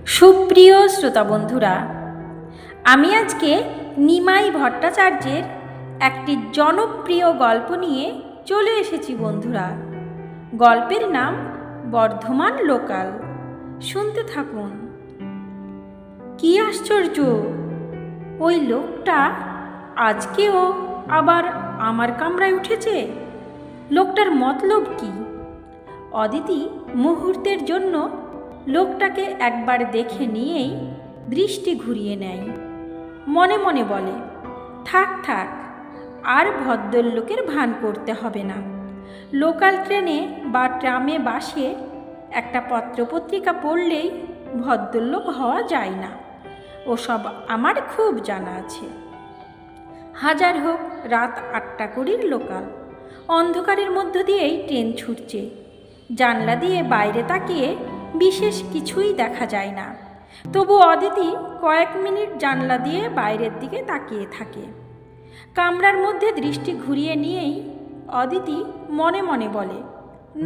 সুপ্রিয় শ্রোতা বন্ধুরা, আমি আজকে নিমাই ভট্টাচার্যের একটি জনপ্রিয় গল্প নিয়ে চলে এসেছি বন্ধুরা। গল্পের নাম বর্ধমান লোকাল। শুনতে থাকুন। কি আশ্চর্য, ওই লোকটা আজকেও আবার আমার কামরায় উঠেছে। লোকটার মতলব কি? অদিতি মুহূর্তের জন্য লোকটাকে একবার দেখে নিয়েই দৃষ্টি ঘুরিয়ে নেয়। মনে মনে বলে, থাক থাক, আর ভদ্রলোকের ভান করতে হবে না। লোকাল ট্রেনে বা ট্রামে বাসে একটা পত্রপত্রিকা পড়লেই ভদ্রলোক হওয়া যায় না, ওসব আমার খুব জানা আছে। হাজার হোক রাত 8:20 লোকাল, অন্ধকারের মধ্য দিয়েই ট্রেন ছুটছে। জানলা দিয়ে বাইরে তাকিয়ে বিশেষ কিছুই দেখা যায় না, তবু অদিতি কয়েক মিনিট জানলা দিয়ে বাইরের দিকে তাকিয়ে থাকে। কামরার মধ্যে দৃষ্টি ঘুরিয়ে নিয়েই অদিতি মনে মনে বলে,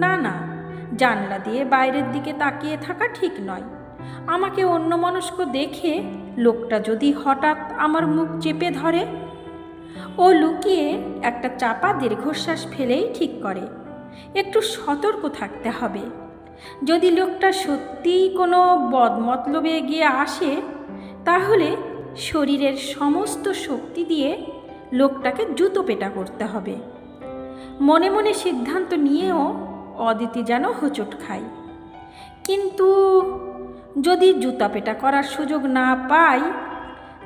না না, জানলা দিয়ে বাইরের দিকে তাকিয়ে থাকা ঠিক নয়। আমাকে অন্যমনস্ক দেখে লোকটা যদি হঠাৎ আমার মুখ চেপে ধরে। ও লুকিয়ে একটা চাপা দীর্ঘশ্বাস ফেলেই ঠিক করে, একটু সতর্ক থাকতে হবে। যদি লোকটা সত্যিই কোনো বদমতলবে এগিয়ে আসে, তাহলে শরীরের সমস্ত শক্তি দিয়ে লোকটাকে জুতো পেটা করতে হবে। মনে মনে সিদ্ধান্ত নিয়েও অদিতি যেন হোঁচট খায়। কিন্তু যদি জুতা পেটা করার সুযোগ না পাই,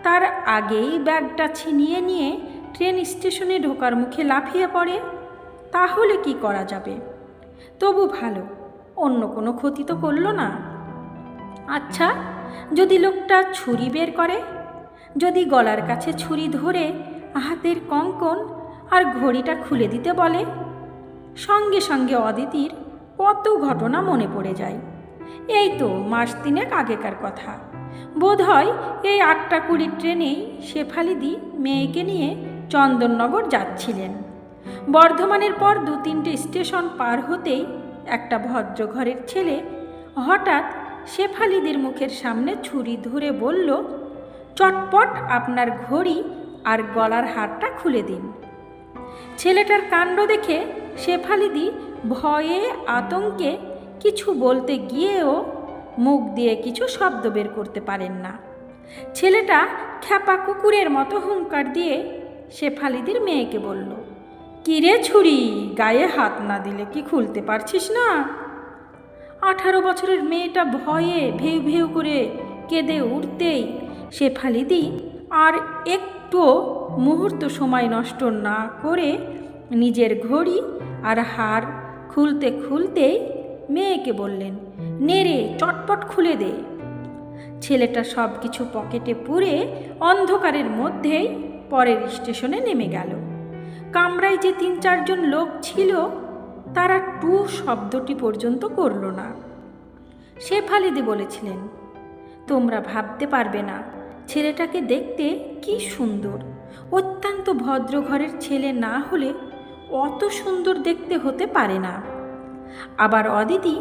তার আগেই ব্যাগটা ছিনিয়ে নিয়ে ট্রেন স্টেশনে ঢোকার মুখে লাফিয়ে পড়ে, তাহলে কি করা যাবে? তবু ভালো, অন্য কোনো ক্ষতি তো করলো না। আচ্ছা, যদি লোকটা ছুরি বের করে, যদি গলার কাছে ছুরি ধরে হাতের কঙ্কন আর ঘড়িটা খুলে দিতে বলে। সঙ্গে সঙ্গে অদিতির কত ঘটনা মনে পড়ে যায়। এই তো মাস 3 আগেকার কথা। বোধহয় এই 8:20 ট্রেনেই শেফালিদি মেয়েকে নিয়ে চন্দননগর যাচ্ছিলেন। বর্ধমানের পর 2-3টে স্টেশন পার হতেই একটা ভদ্রঘরের ছেলে হঠাৎ শেফালিদির মুখের সামনে ছুরি ধরে বলল, চটপট আপনার ঘড়ি আর গলার হারটা খুলে দিন। ছেলেটার কাণ্ড দেখে শেফালিদি ভয়ে আতঙ্কে কিছু বলতে গিয়েও মুখ দিয়ে কিছু শব্দ বের করতে পারেন না। ছেলেটা খ্যাপা কুকুরের মতো হুঙ্কার দিয়ে শেফালিদির মেয়েকে বলল, কিরে ছুরি, গায়ে হাত না দিলে কি খুলতে পারছিস না? 18 বছরের মেয়েটা ভয়ে ভেউ ভেউ করে কেঁদে উঠতেই শেফালিদি আর একটু মুহূর্ত সময় নষ্ট না করে নিজের ঘড়ি আর হার খুলতে খুলতেই মেয়েকে বললেন, নে রে, চটপট খুলে দে। ছেলেটা সব কিছু পকেটে পুরে অন্ধকারের মধ্যেই পরের স্টেশনে নেমে গেল। কামরায় যে 3-4 জন লোক ছিল, তারা টু শব্দটি পর্যন্ত করল না। শেফালিদি বলেছিলেন, তোমরা ভাবতে পারবে না ছেলেটাকে দেখতে কি সুন্দর। অত্যন্ত ভদ্র ঘরের ছেলে না হলে অত সুন্দর দেখতে হতে পারে না। আবার অদিতি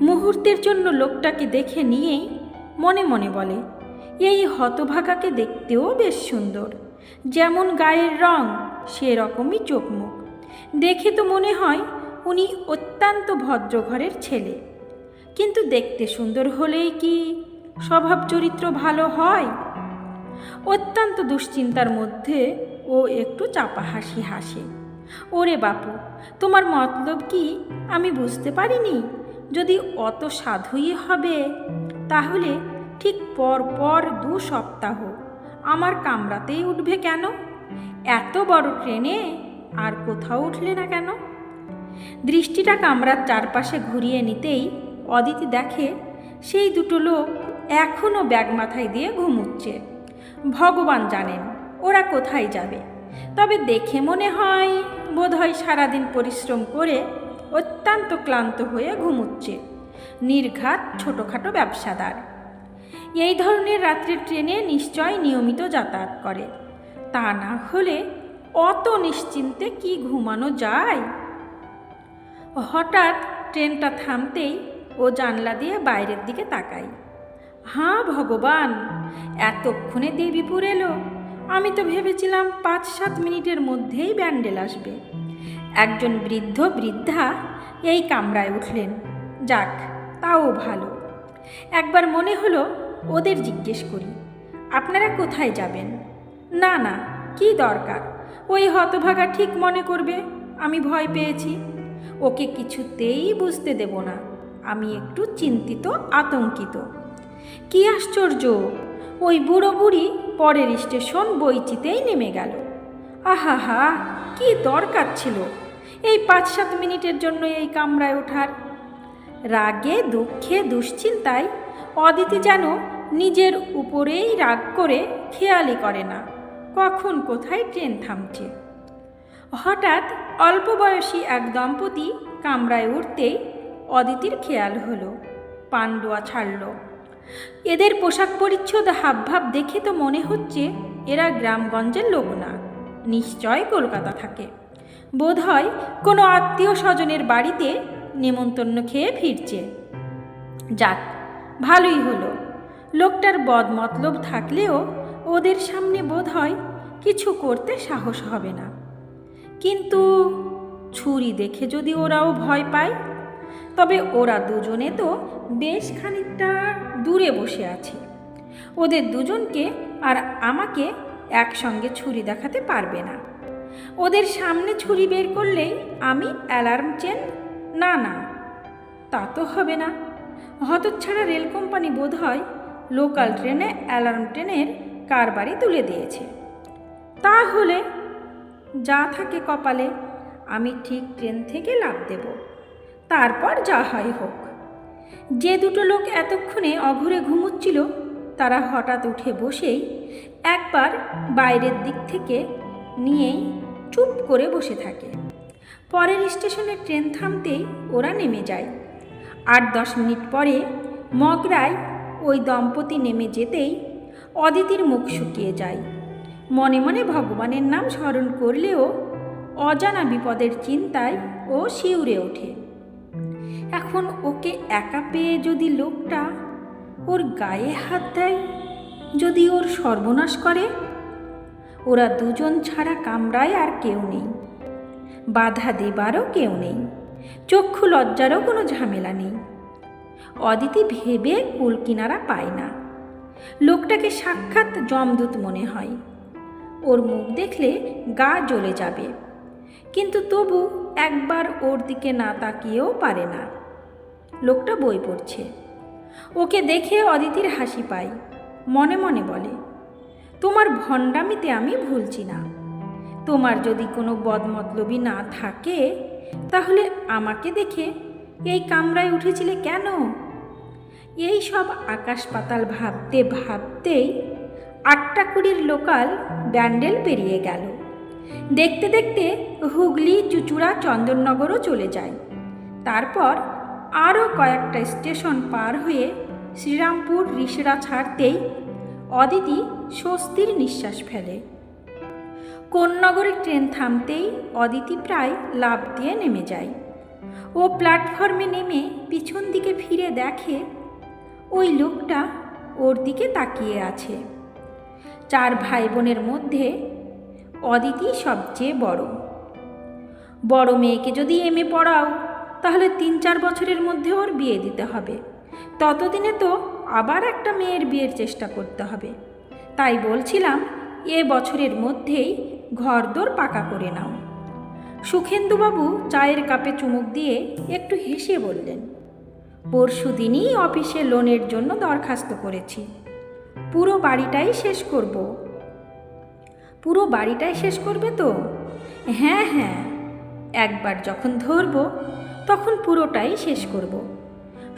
মুহূর্তের জন্য লোকটাকে দেখে নিয়েই মনে মনে বলে, এই হতভাগাকে দেখতেও বেশ সুন্দর। যেমন গায়ের রং, সেরকমই চোখ মুখ। দেখে তো মনে হয় উনি অত্যন্ত ভদ্র ঘরের ছেলে। কিন্তু দেখতে সুন্দর হলেই কি স্বভাব চরিত্র ভালো হয়? অত্যন্ত দুশ্চিন্তার মধ্যে ও একটু চাপা হাসি হাসে। ওরে বাপু, তোমার মতলব কি আমি বুঝতে পারিনি। যদি অত সাধুই হবে, তাহলে ঠিক পর পর 2 সপ্তাহ আমার কামরাতেই উঠবে কেন? এত বড় ট্রেনে আর কোথাও উঠলে না কেন? দৃষ্টিটা কামরার চারপাশে ঘুরিয়ে নিতেই অদিতি দেখে সেই 2টো লোক এখনও ব্যাগ মাথায় দিয়ে ঘুমুচ্ছে। ভগবান জানেন ওরা কোথায় যাবে, তবে দেখে মনে হয় বোধহয় সারাদিন পরিশ্রম করে অত্যন্ত ক্লান্ত হয়ে ঘুমুচ্ছে। নির্ঘাত ছোটোখাটো ব্যবসাদার। এই ধরনের রাত্রির ট্রেনে নিশ্চয় নিয়মিত যাতায়াত করে, তা না হলে অত নিশ্চিন্তে কি ঘুমানো যায়? হঠাৎ ট্রেনটা থামতেই ও জানলা দিয়ে বাইরের দিকে তাকায়। হাঁ ভগবান, এতক্ষণে দেবীপুর এলো! আমি তো ভেবেছিলাম 5-7 মিনিটের মধ্যেই ব্যান্ডেল আসবে। একজন বৃদ্ধ বৃদ্ধা এই কামরায় উঠলেন। যাক, তাও ভালো। একবার মনে হলো ওদের জিজ্ঞেস করি, আপনারা কোথায় যাবেন? না না, কি দরকার, ওই হতভাগা ঠিক মনে করবে আমি ভয় পেয়েছি। ওকে কিছুতেই বুঝতে দেব না আমি একটু চিন্তিত, আতঙ্কিত। কি আশ্চর্য, ওই বুড়ো বুড়ি পরের স্টেশন বইচিতেই নেমে গেল। আহা, কি দরকার ছিল এই 5-7 মিনিটের জন্য এই কামরায় ওঠার? রাগে, দুঃখে, দুশ্চিন্তায় অদিতি যেন নিজের উপরেই রাগ করে খেয়ালই করে না কখন কোথায় ট্রেন থামছে। হঠাৎ অল্প বয়সী এক দম্পতি কামরায় উঠতেই অদিতির খেয়াল হলো, পান্ডুয়া ছাড়ল। এদের পোশাক পরিচ্ছদ, হাবভাব দেখে তো মনে হচ্ছে এরা গ্রামগঞ্জের লোক না, নিশ্চয় কলকাতা থাকে। বোধহয় কোনো আত্মীয় স্বজনের বাড়িতে নেমন্তন্ন খেয়ে ফিরছে। যাক, ভালোই হলো। লোকটার বদমতলব থাকলেও ওদের সামনে বোধহয় কিছু করতে সাহস হবে না। কিন্তু ছুরি দেখে যদি ওরাও ভয় পায়, তবে ওরা দুজনে তো বেশ খানিকটা দূরে বসে আছে। ওদের দুজনকে আর আমাকে একসঙ্গে ছুরি দেখাতে পারবে না। ওদের সামনে ছুরি বের করলেই আমি অ্যালার্ম চেন, না না, তা তো হবে না। হতচ্ছাড়া রেল কোম্পানি বোধহয় লোকাল ট্রেনে অ্যালার্ম ট্রেনের কারবারই তুলে দিয়েছে। তাহলে যা থাকে কপালে, আমি ঠিক ট্রেন থেকে লাফ দেব, তারপর যা হয় হোক। যে দুটো লোক এতক্ষণে অঘুরে ঘুমুচ্ছিল তারা হঠাৎ উঠে বসেই একবার বাইরের দিক থেকে নিয়েই চুপ করে বসে থাকে। পরের স্টেশনে ট্রেন থামতেই ওরা নেমে যায়। 8-10 মিনিট পরে মগরায় ওই দম্পতি নেমে যেতেই অদিতির মুখ শুকিয়ে যায়। মনে মনে ভগবানের নাম স্মরণ করলেও অজানা বিপদের চিন্তায় ও শিউরে ওঠে। এখন ওকে একা পেয়ে যদি লোকটা ওর গায়ে হাত দেয়, যদি ওর সর্বনাশ করে। ওরা দুজন ছাড়া কামরায় আর কেউ নেই, বাধা দেবারও কেউ নেই, চক্ষু লজ্জারও কোনো ঝামেলা নেই। অদিতি ভেবে কুল কিনারা পায় না। লোকটাকে সাক্ষাৎ যমদূত মনে হয়। ওর মুখ দেখলে গা জ্বলে যাবে, কিন্তু তবু একবার ওর দিকে না তাকিয়েও পারে না। লোকটা বই পড়ছে। ওকে দেখে অদিতির হাসি পায়। মনে মনে বলে, তোমার ভণ্ডামিতে আমি ভুলছি না। তোমার যদি কোনো বদমতলবি না থাকে, তাহলে আমাকে দেখে এই কামরায় উঠেছিলে কেন? এই সব আকাশ পাতাল ভাবতে ভাবতেই 8টা-20 লোকাল ব্যান্ডেল পেরিয়ে গেল। দেখতে দেখতে হুগলি, চুঁচুড়া, চন্দননগরও চলে যায়। তারপর আরও কয়েকটা স্টেশন পার হয়ে শ্রীরামপুর, রিষড়া ছাড়তেই অদিতি স্বস্তির নিঃশ্বাস ফেলে। কোন্নগরে ট্রেন থামতেই অদিতি প্রায় লাফ দিয়ে নেমে যায়। ও প্ল্যাটফর্মে নেমে পিছন দিকে ফিরে দেখে ওই লোকটা ওর দিকে তাকিয়ে আছে। 4 ভাই বোনের মধ্যে অদিতি সবচেয়ে বড়। বড় মেয়েকে যদি এমএ পড়াও, তাহলে 3-4 বছরের মধ্যে ওর বিয়ে দিতে হবে। ততদিনে তো আবার একটা মেয়ের বিয়ের চেষ্টা করতে হবে। তাই বলছিলাম, এ বছরের মধ্যেই ঘরদোর পাকা করে নাও। সুখেন্দুবাবু চায়ের কাপে চুমুক দিয়ে একটু হেসে বললেন, পরশুদিনই অফিসে লোনের জন্য দরখাস্ত করেছি। পুরো বাড়িটাই শেষ করব। পুরো বাড়িটাই শেষ করবে তো? হ্যাঁ, একবার যখন ধরব তখন পুরোটাই শেষ করব।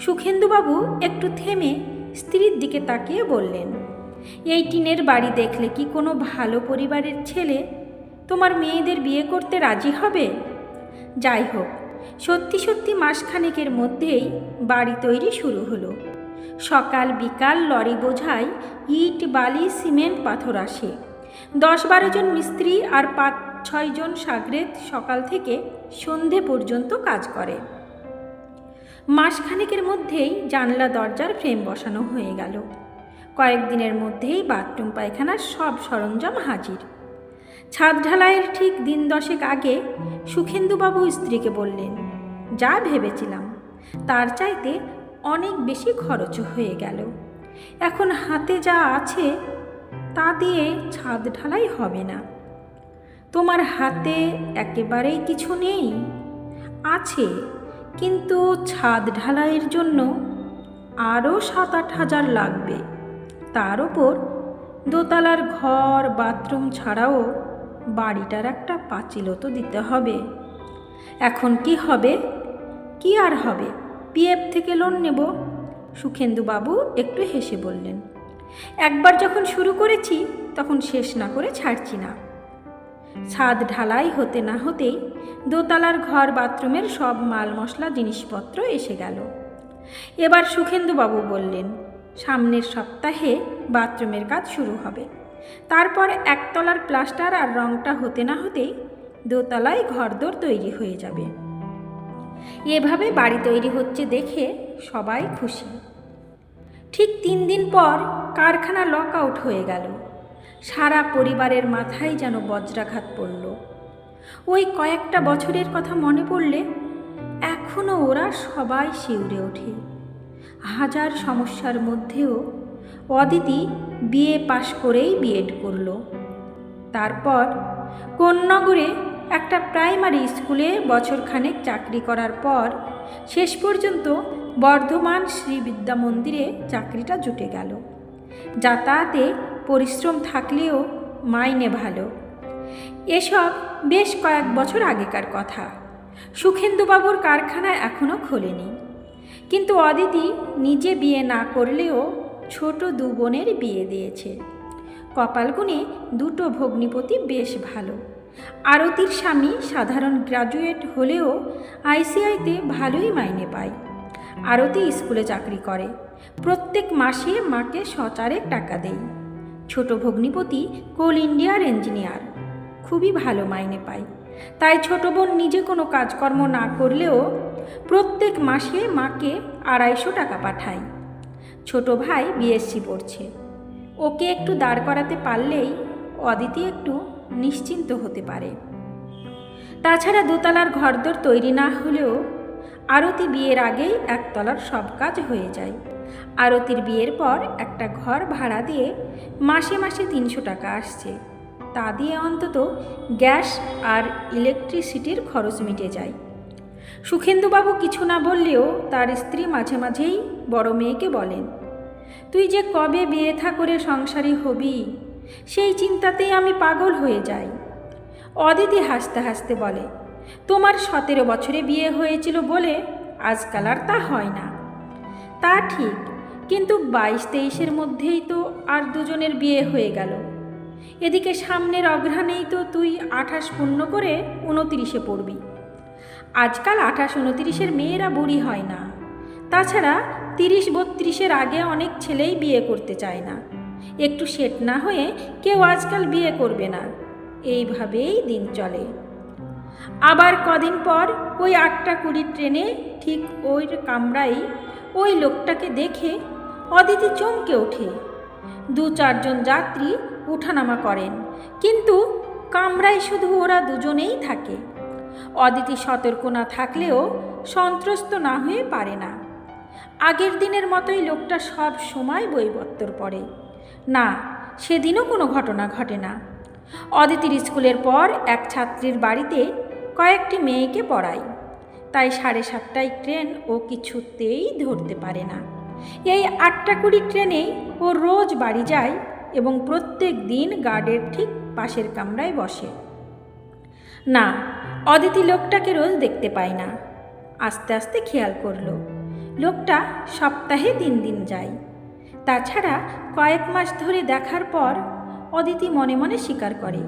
সুখেন্দুবাবু একটু থেমে স্ত্রীর দিকে তাকিয়ে বললেন, এই টিনের বাড়ি দেখলে কি কোনো ভালো পরিবারের ছেলে তোমার মেয়েদের বিয়ে করতে রাজি হবে? যাই হোক, সত্যি সত্যি মাসখানেকের মধ্যেই বাড়ি তৈরি শুরু হলো। সকাল বিকাল লরি বোঝাই ইট, বালি, সিমেন্ট, পাথর আসে। 10-12 জন মিস্ত্রি আর 5-6 জন সাগরেদ সকাল থেকে সন্ধে পর্যন্ত কাজ করে। মাসখানেকের মধ্যেই জানলা দরজার ফ্রেম বসানো হয়ে গেল। কয়েকদিনের মধ্যেই বাথরুম পায়খানার সব সরঞ্জাম হাজির। ছাদ ঢালাইয়ের ঠিক দিন 10 আগে সুখেন্দুবাবু স্ত্রীকে বললেন, যা ভেবেছিলাম তার চাইতে অনেক বেশি খরচ হয়ে গেল। এখন হাতে যা আছে তা দিয়ে ছাদ ঢালাই হবে না। তোমার হাতে একেবারেই কিছু নেই? আছে, কিন্তু ছাদ ঢালাইয়ের জন্য আরও 7-8 হাজার লাগবে। তার ওপর দোতলার ঘর বাথরুম ছাড়াও বাড়িটার একটা পাঁচিলও তো দিতে হবে। এখন কি হবে? কি আর হবে, পিএফ থেকে লোন নেব। সুখেন্দুবাবু একটু হেসে বললেন, একবার যখন শুরু করেছি তখন শেষ না করে ছাড়ছি না। ছাদ ঢালাই হতে না হতেই দোতলার ঘর বাথরুমের সব মাল মশলা জিনিসপত্র এসে গেল। এবার সুখেন্দুবাবু বললেন, সামনের সপ্তাহে বাথরুমের কাজ শুরু হবে। তারপর একতলার প্লাস্টার আর রংটা হতে না হতেই দোতলায় ঘরদোর তৈরি হয়ে যাবে। এভাবে বাড়ি তৈরি হচ্ছে দেখে সবাই খুশি। ঠিক 3 দিন পর কারখানা লক আউট হয়ে গেল। সারা পরিবারের মাথায় যেন বজ্রাঘাত পড়ল। ওই কয়েকটা বছরের কথা মনে পড়লে এখনও ওরা সবাই শিউরে ওঠে। হাজার সমস্যার মধ্যেও অদিতি বিএ পাশ করেই বিএড করল। তারপর কোন্নগরে একটা প্রাইমারি স্কুলে বছরখানেক চাকরি করার পর শেষ পর্যন্ত বর্ধমান শ্রী বিদ্যা মন্দিরে চাকরিটা জুটে গেল। যাতায়াতে পরিশ্রম থাকলেও মাইনে ভালো। এসব বেশ কয়েক বছর আগেকার কথা। সুখেন্দুবাবুর কারখানা এখনও খোলেনি, কিন্তু অদিতি নিজে বিয়ে না করলেও ছোট 2 বোনের বিয়ে দিয়েছে। কপালগুণে 2টো ভগ্নিপতি বেশ ভালো। আরতির স্বামী সাধারণ গ্র্যাজুয়েট হলেও আইসিআইতে ভালোই মাইনে পায়। আরতি স্কুলে চাকরি করে, প্রত্যেক মাসে মাকে 100 টাকা দেয়। ছোট ভগ্নিপতি কোল ইন্ডিয়ার ইঞ্জিনিয়ার, খুবই ভালো মাইনে পায়। তাই ছোট বোন নিজে কোনো কাজকর্ম না করলেও প্রত্যেক মাসে মাকে 250 টাকা পাঠায়। ছোট ভাই বিএসসি পড়ছে। ওকে একটু দাঁড় করাতে পারলেই অদিতি একটু নিশ্চিন্ত হতে পারে। তাছাড়া দোতলার ঘরদোর তৈরি না হলেও আরতি বিয়ের আগেই একতলার সব কাজ হয়ে যায়। আরতির বিয়ের পর একটা ঘর ভাড়া দিয়ে মাসে মাসে 300 টাকা আসছে। তা দিয়ে অন্তত গ্যাস আর ইলেকট্রিসিটির খরচ মিটে যায়। সুখেন্দুবাবু কিছু না বললেও তার স্ত্রী মাঝে মাঝেই বড় মেয়েকে বলেন, তুই যে কবে বিয়ে থা করে সংসারী হবি সেই চিন্তাতেই আমি পাগল হয়ে যাই। অদিতি হাসতে হাসতে বলে, তোমার 17 বছরে বিয়ে হয়েছিল বলে আজকাল আর তা হয় না। তা ঠিক, কিন্তু 22-23-এর মধ্যেই তো আর 2 জনের বিয়ে হয়ে গেল। এদিকে সামনের অঘ্রাণেই তো তুই 28 পূর্ণ করে 29-এ পড়বি। আজকাল 28-29-এর মেয়েরা বুড়ি হয় না। তাছাড়া 30-32-এর আগে অনেক ছেলেই বিয়ে করতে চায় না। একটু সেট না হয়ে কেউ আজকাল বিয়ে করবে না। এইভাবেই দিন চলে। আবার কদিন পর ওই 8টা 20 ট্রেনে ঠিক ওই কামরায় ওই লোকটাকে দেখে অদিতি চমকে ওঠে। 2-4 জন যাত্রী উঠানামা করেন, কিন্তু কামরায় শুধু ওরা 2 জনেই থাকে। অদিতি সতর্ক না থাকলেও সন্ত্রস্ত না হয়ে পারে না। আগের দিনের মতোই লোকটা সব সময় বইপত্তর পড়ে। না, সেদিনও কোনো ঘটনা ঘটে না। অদিতির স্কুলের পর এক ছাত্রীর বাড়িতে কয়েকটি মেয়েকে পড়ায়, তাই 7:30টায় ট্রেন ও কিছুতেই ধরতে পারে না। এই 8টা 20 ট্রেনেই ও রোজ বাড়ি যায় এবং প্রত্যেক দিন গার্ডের ঠিক পাশের কামরায় বসে। না, অদিতি লোকটাকে রোজ দেখতে পায় না। আস্তে আস্তে খেয়াল করলো লোকটা সপ্তাহে 3 দিন যায়। তাছাড়া কয়েক মাস ধরে দেখার পর অদিতি মনে মনে স্বীকার করে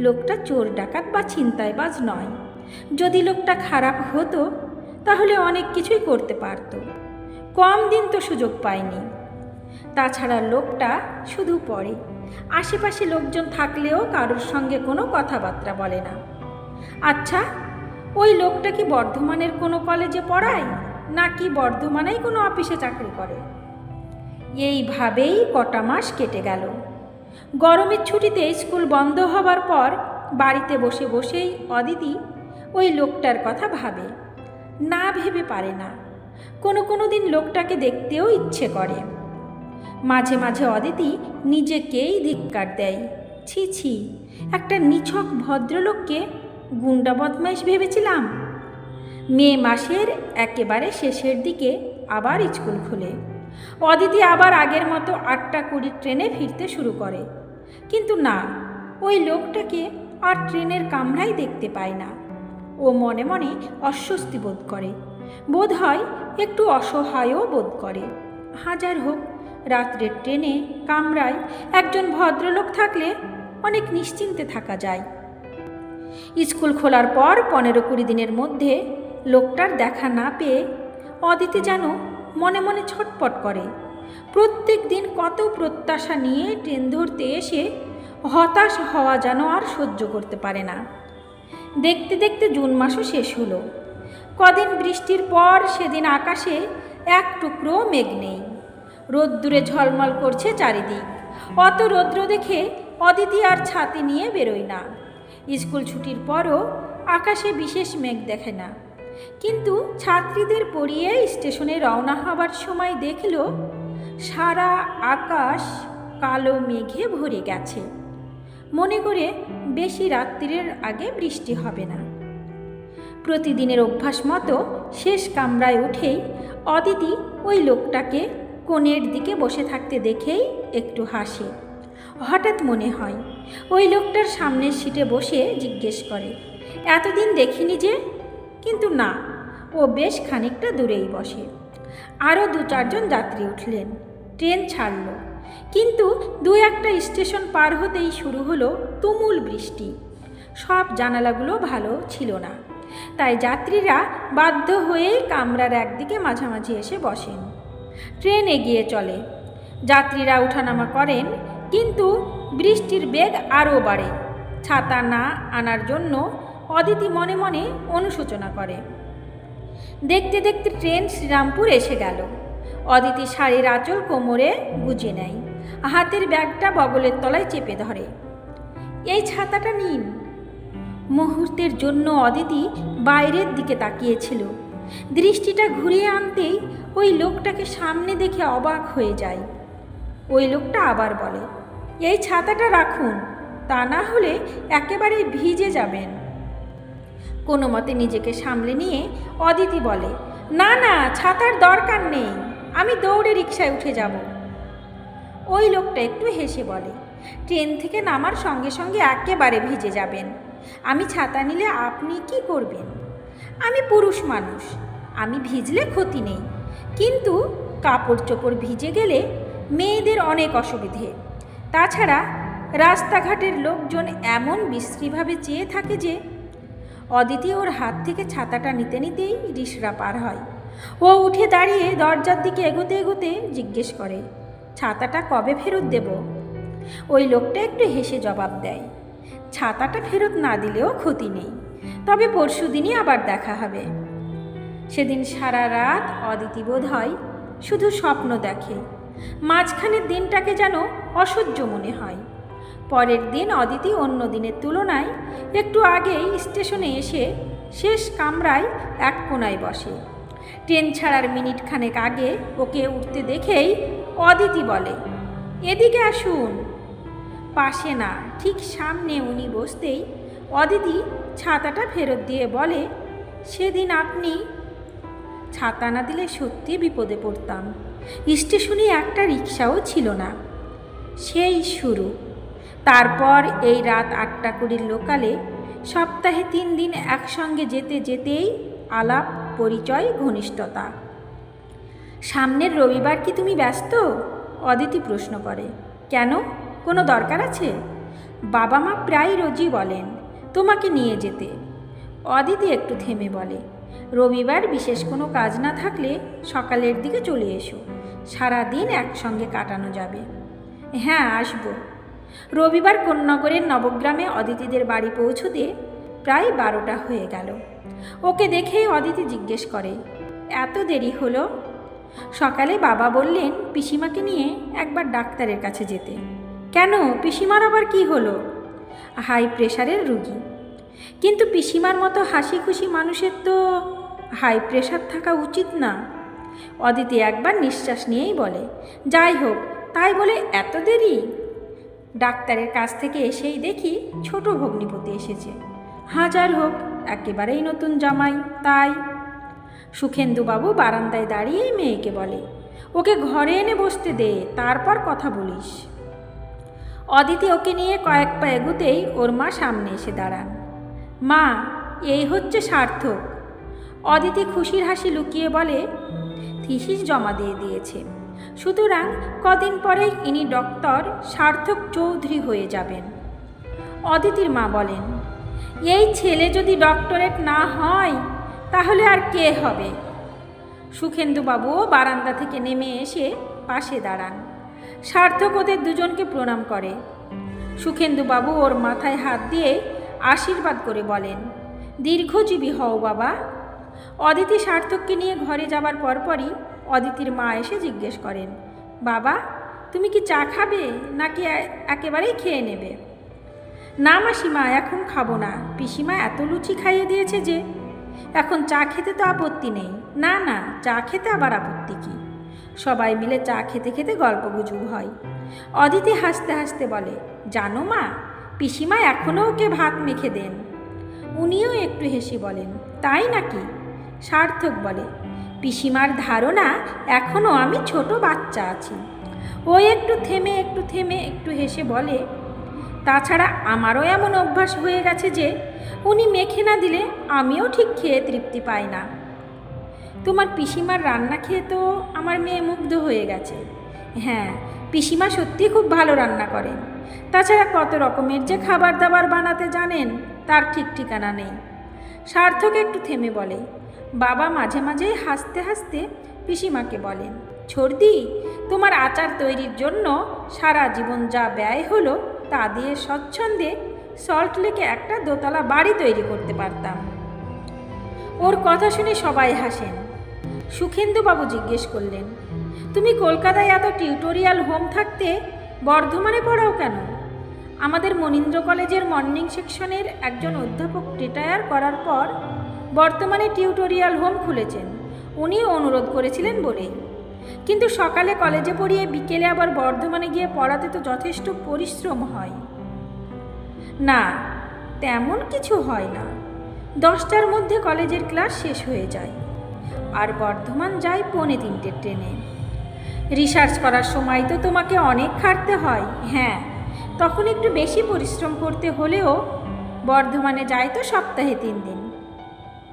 লোকটা চোর ডাকাত বা ছিনতাইবাজ নয়। যদি লোকটা খারাপ হতো তাহলে অনেক কিছুই করতে পারত। কম দিন তো সুযোগ পায়নি। তাছাড়া লোকটা শুধু পড়ে, আশেপাশে লোকজন থাকলেও কারোর সঙ্গে কোনো কথাবার্তা বলে না। আচ্ছা, ওই লোকটা কি বর্ধমানের কোনো কলেজে পড়ায় নাকি বর্ধমানেই কোনো অফিসে চাকরি করে। এইভাবেই কটা মাস কেটে গেল। গরমের ছুটিতে স্কুল বন্ধ হবার পর বাড়িতে বসে বসেই অদিতি ওই লোকটার কথা ভাবে, না ভেবে পারে না। কোনো দিন লোকটাকে দেখতেও ইচ্ছে করে। মাঝে মাঝে অদিতি নিজেকেই ধিক্কার দেয়, ছি ছি, একটা নিছক ভদ্রলোককে গুন্ডা বদমাইশ ভেবেছিলাম। মে মাসের একেবারে শেষের দিকে আবার স্কুল খোলে। অদিতি আবার আগের মতো 8:20 ট্রেনে ফিরতে শুরু করে। কিন্তু না, ওই লোকটাকে আর ট্রেনের কামরায় দেখতে পায় না। ও মনে মনে অস্বস্তি বোধ করে, বোধ হয় একটু অসহায়ও বোধ করে। হাজার হোক, রাত্রের ট্রেনে কামরায় একজন ভদ্রলোক থাকলে অনেক নিশ্চিন্তে থাকা যায়। স্কুল খোলার পর 15-20 দিনের মধ্যে লোকটার দেখা না পেয়ে অদিতি যেন মনে মনে ছটপট করে। প্রত্যেক দিন কত প্রত্যাশা নিয়ে ট্রেন ধরতে এসে হতাশ হওয়া যেন আর সহ্য করতে পারে না। দেখতে দেখতে জুন মাসও শেষ হলো। কদিন বৃষ্টির পর সেদিন আকাশে এক টুকরো মেঘ নেই। রোদ্দুরে ঝলমল করছে চারিদিক। অত রৌদ্র দেখে অদিতি আর ছাতি নিয়ে বেরোয় না। স্কুল ছুটির পরও আকাশে বিশেষ মেঘ দেখে না। কিন্তু ছাত্রীদের পড়িয়ে স্টেশনে রওনা হবার সময় দেখল সারা আকাশ কালো মেঘে ভরে গেছে। মনে করে বেশি রাত্রির আগে বৃষ্টি হবে না। প্রতিদিনের অভ্যাস মতো শেষ কামরায় উঠেই অদিতি ওই লোকটাকে কোণের দিকে বসে থাকতে দেখেই একটু হাসে। হঠাৎ মনে হয় ওই লোকটার সামনের সিটে বসে জিজ্ঞেস করে, এতদিন দেখিনি যে। কিন্তু না, ও বেশ খানিকটা দূরেই বসে। আরও 2-4 জন যাত্রী উঠলেন। ট্রেন ছাড়ল। কিন্তু 2-1টা স্টেশন পার হতেই শুরু হলো তুমুল বৃষ্টি। সব জানালাগুলো ভালো ছিল না, তাই যাত্রীরা বাধ্য হয়েই কামরার একদিকে মাঝামাঝি এসে বসেন। ট্রেন এগিয়ে চলে। যাত্রীরা ওঠানামা করেন, কিন্তু বৃষ্টির বেগ আরও বাড়ে। ছাতা না আনার জন্য অদিতি মনে মনে অনুশোচনা করে। দেখতে দেখতে ট্রেন শ্রীরামপুর এসে গেল। অদিতি শাড়ির আঁচল কোমরে গুজে নেয়, হাতের ব্যাগটা বগলের তলায় চেপে ধরে। এই ছাতাটা নিন। মুহূর্তের জন্য অদিতি বাইরের দিকে তাকিয়েছিল। দৃষ্টিটা ঘুরিয়ে আনতেই ওই লোকটাকে সামনে দেখে অবাক হয়ে যায়। ওই লোকটা আবার বলে, এই ছাতাটা রাখুন, তা না হলে একেবারে ভিজে যাবেন। কোনো মতে নিজেকে সামলে নিয়ে অদিতি বলে, না না, ছাতার দরকার নেই, আমি দৌড়ে রিকশায় উঠে যাব। ওই লোকটা একটু হেসে বলে, ট্রেন থেকে নামার সঙ্গে সঙ্গে একেবারে ভিজে যাবেন। আমি ছাতা নিলে আপনি কি করবেন? আমি পুরুষ মানুষ, আমি ভিজলে ক্ষতি নেই, কিন্তু কাপড় চোপড় ভিজে গেলে মেয়েদের অনেক অসুবিধে। তাছাড়া রাস্তাঘাটের লোকজন এমন বিশ্রীভাবে চেয়ে থাকে যে। অদিতি ওর হাত থেকে ছাতাটা নিতে নিতেই রিসরা পার হয়। ও উঠে দাঁড়িয়ে দরজার দিকে এগোতে এগোতে জিজ্ঞেস করে, ছাতাটা কবে ফেরত দেব? ওই লোকটা একটু হেসে জবাব দেয়, ছাতাটা ফেরত না দিলেও ক্ষতি নেই, তবে পরশুদিনই আবার দেখা হবে। সেদিন সারা রাত অদিতি বোধ হয় শুধু স্বপ্ন দেখে। মাঝখানের দিনটাকে যেন অসহ্য মনে হয়। পরের দিন অদিতি অন্য দিনের তুলনায় একটু আগেই স্টেশনে এসে শেষ কামরায় এক কোণায় বসে। ট্রেন ছাড়ার মিনিট খানেক আগে ওকে উঠতে দেখেই অদিতি বলে, এদিকে আসুন। পাশে না, ঠিক সামনে উনি বসতেই অদিতি ছাতাটা ফেরত দিয়ে বলে, সেদিন আপনি। ছাতা না দিলে সত্যি বিপদে পড়তাম। স্টেশনে একটা রিকশাও ছিল না। সেই শুরু। তারপর এই রাত 8:20 লোকালে সপ্তাহে 3 দিন একসঙ্গে যেতে যেতেই আলাপ পরিচয় ঘনিষ্ঠতা। সামনের রবিবার কি তুমি ব্যস্ত? অদিতি প্রশ্ন করে। কেন, কোনো দরকার আছে? বাবা মা প্রায় রোজই বলেন তোমাকে নিয়ে যেতে। অদিতি একটু থেমে বলে, রবিবার বিশেষ কোনো কাজ না থাকলে সকালের দিকে চলে এসো, সারা দিন একসঙ্গে কাটানো যাবে। হ্যাঁ, আসবো। রবিবার কোন্নগরের নবগ্রামে অদিতিদের বাড়ি পৌঁছতে প্রায় 12টা হয়ে গেল। ওকে দেখেই অদিতি জিজ্ঞেস করে, এত দেরি হলো? সকালে বাবা বললেন পিসিমাকে নিয়ে একবার ডাক্তারের কাছে যেতে। কেন, পিসিমার আবার কি হলো? হাই প্রেশারের রুগী। কিন্তু পিসিমার মতো হাসি খুশি মানুষের তো হাই প্রেশার থাকা উচিত না। অদিতি একবার নিঃশ্বাস নিয়েই বলে, যাই হোক, তাই বলে এত দেরি? ডাক্তারের কাছ থেকে এসেই দেখি ছোট ভগ্নিপতি এসেছে। হাজার হোক, একেবারেই নতুন জামাই, তাই। সুখেন্দুবাবু বারান্দায় দাঁড়িয়েই মেয়েকে বলে, ওকে ঘরে এনে বসতে দে, তারপর কথা বলিস। অদিতি ওকে নিয়ে কয়েক পা এগুতেই ওর মা সামনে এসে দাঁড়ান। মা, এই হচ্ছে সার্থক। অদিতি খুশির হাসি লুকিয়ে বলে, থিসিস জমা দিয়ে দিয়েছে, সুতরাং কদিন পরেই ইনি ডক্টর সার্থক চৌধুরী হয়ে যাবেন। অদিতির মা বলেন, এই ছেলে যদি ডক্টরেট না হয় তাহলে আর কে হবে? সুখেন্দুবাবুও বারান্দা থেকে নেমে এসে পাশে দাঁড়ান। সার্থক ওদের দুজনকে প্রণাম করে। সুখেন্দুবাবু ওর মাথায় হাত দিয়ে আশীর্বাদ করে বলেন, দীর্ঘজীবী হও বাবা। অদিতি সার্থককে নিয়ে ঘরে যাবার পরপরই অদিতির মা এসে জিজ্ঞেস করেন, বাবা, তুমি কি চা খাবে নাকি একেবারেই খেয়ে নেবে? না মাসিমা, এখন খাবো না। পিসিমা এত লুচি খাইয়ে দিয়েছে যে এখন চা খেতে তো আপত্তি নেই। না না, চা খেতে আবার আপত্তি কি? সবাই মিলে চা খেতে খেতে গল্পগুজব হয়। অদিতি হাসতে হাসতে বলে, জানো মা, পিসিমা এখনও ওকে ভাত মেখে দেন। উনিও একটু হেসে বলেন, তাই নাকি? সার্থক বলে, পিসিমার ধারণা এখনও আমি ছোট বাচ্চা আছি। ও একটু থেমে একটু হেসে বলে, তাছাড়া আমারও এমন অভ্যাস হয়ে গেছে যে উনি মেখে না দিলে আমিও ঠিক খেয়ে তৃপ্তি পাই না। তোমার পিসিমার রান্না খেয়ে তো আমার মেয়ে মুগ্ধ হয়ে গেছে। হ্যাঁ, পিসিমা সত্যি খুব ভালো রান্না করেন। তাছাড়া কত রকমের যে খাবার দাবার বানাতে জানেন তার ঠিক ঠিকানা নেই। সার্থক একটু থেমে বলে। বাবা মাঝে মাঝেই হাসতে হাসতে পিসিমাকে বলেন, ছর্দি, তোমার আচার তৈরির জন্য সারা জীবন যা ব্যয় হলো তা দিয়ে স্বচ্ছন্দে সল্ট লেকে একটা দোতলা বাড়ি তৈরি করতে পারতাম। ওর কথা শুনে সবাই হাসেন। সুখেন্দুবাবু জিজ্ঞেস করলেন, তুমি কলকাতায় এত টিউটোরিয়াল হোম থাকতে বর্ধমানে পড়াও কেন? আমাদের মনীন্দ্র কলেজের মর্নিং সেকশনের একজন অধ্যাপক রিটায়ার করার পর বর্তমানে টিউটোরিয়াল হোম খুলেছেন। উনিও অনুরোধ করেছিলেন বলেই। কিন্তু সকালে কলেজে পড়িয়ে বিকেলে আবার বর্ধমানে গিয়ে পড়াতে তো যথেষ্ট পরিশ্রম হয়। না, তেমন কিছু হয় না। 10টার মধ্যে কলেজের ক্লাস শেষ হয়ে যায়, আর বর্ধমান যায় 2:45 ট্রেনে। রিসার্চ করার সময় তো তোমাকে অনেক খাটতে হয়। হ্যাঁ, তখন একটু বেশি পরিশ্রম করতে হলেও বর্ধমানে যায় তো সপ্তাহে 3 দিন।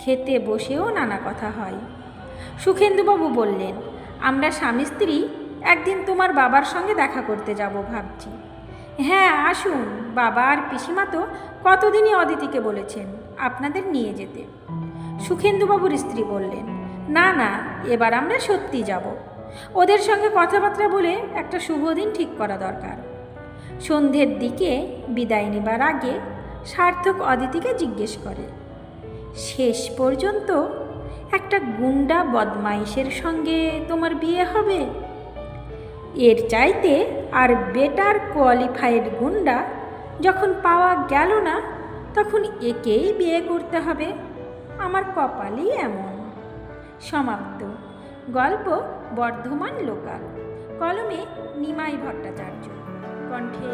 খেতে বসেও নানা কথা হয়। সুখেন্দুবাবু বললেন, আমরা স্বামী স্ত্রী একদিন তোমার বাবার সঙ্গে দেখা করতে যাব ভাবছি। হ্যাঁ, আসুন। বাবা আর পিসিমা তো কতদিনই অদিতিকে বলেছেন আপনাদের নিয়ে যেতে। সুখেন্দুবাবুর স্ত্রী বললেন, না না, এবার আমরা সত্যি যাব। ওদের সঙ্গে কথাবার্তা বলে একটা শুভ দিন ঠিক করা দরকার। সন্ধ্যের দিকে বিদায় নেবার আগে সার্থক অদিতিকে জিজ্ঞেস করে, শেষ পর্যন্ত একটা গুন্ডা বদমাইশের সঙ্গে তোমার বিয়ে হবে? এর চাইতে আর বেটার কোয়ালিফাইড গুন্ডা যখন পাওয়া গেল না, তখন একেই বিয়ে করতে হবে। আমার কপালই এমন। সমাপ্ত। গল্প বর্ধমান লোকাল। কলমে নিমাই ভট্টাচার্য, কণ্ঠে